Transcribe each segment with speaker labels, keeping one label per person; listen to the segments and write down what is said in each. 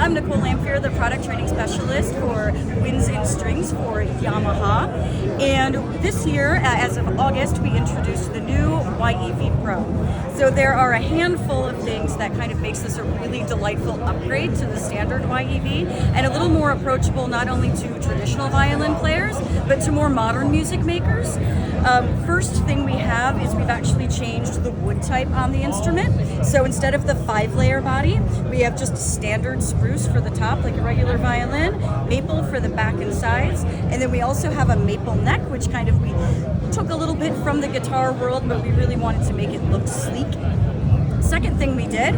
Speaker 1: I'm Nicole Lamphier, the product training specialist for winds and strings for Yamaha. And this year, as of August, we introduced the new YEV Pro. So there are a handful of things that kind of makes this a really delightful upgrade to the standard YEV, and a little more approachable not only to traditional violin players, but to more modern music makers. First thing we have is we've actually changed the wood type on the instrument. So instead of the 5-layer body, we have just standard spruce for the top, like a regular violin, maple for the back and sides, and then we also have a maple neck, which kind of we took a little bit from the guitar world, but we really wanted to make it look sleek. Second thing we did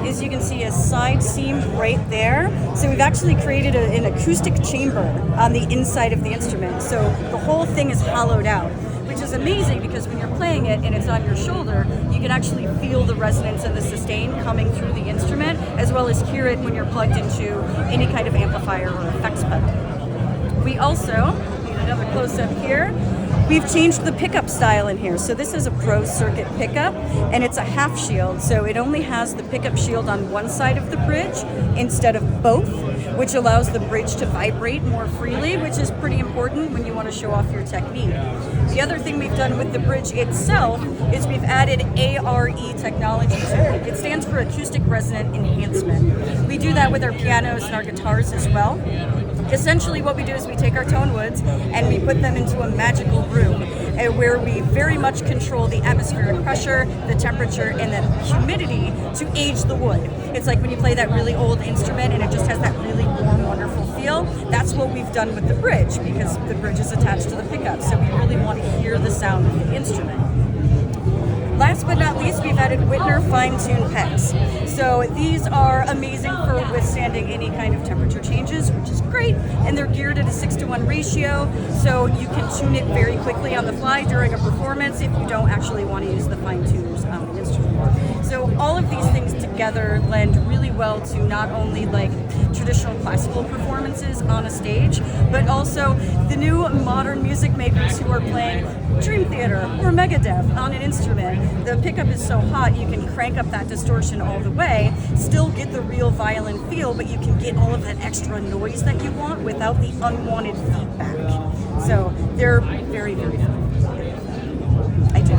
Speaker 1: is you can see a side seam right there. So we've actually created an acoustic chamber on the inside of the instrument. So the whole thing is hollowed out, which is amazing because when you're playing it and it's on your shoulder, you can actually feel the resonance and the sustain coming through the instrument, as well as hear it when you're plugged into any kind of amplifier or effects pedal. We also, need another close-up here, we've changed the pickup style in here. So this is a Pro Circuit pickup, and it's a half shield. So it only has the pickup shield on one side of the bridge instead of both, which allows the bridge to vibrate more freely, which is pretty important when you want to show off your technique. The other thing we've done with the bridge itself is we've added ARE technology to it. It stands for Acoustic Resonant Enhancement. We do that with our pianos and our guitars as well. Essentially what we do is we take our tone woods and we put them into a magical room where we very much control the atmospheric pressure, the temperature, and the humidity to age the wood. It's like when you play that really old instrument and it just has that really warm, wonderful feel. That's what we've done with the bridge, because the bridge is attached to the pickup, so we really want to hear the sound of the instrument. Last but not least, we've added Whitner fine-tune pegs. So these are amazing for withstanding any kind of temperature changes, which is great, and they're geared at a 6-to-1 ratio, so you can tune it very quickly on the fly during a performance if you don't actually want to use the fine-tuners on the instrument. So all of these things together lend really well to not only like traditional classical performances on a stage, but also the new modern music makers who are playing Dream Theater or Megadeth on an instrument. The pickup is so hot you can crank up that distortion all the way, still get the real violin feel, but you can get all of that extra noise that you want without the unwanted feedback. So they're very, very fun. I do.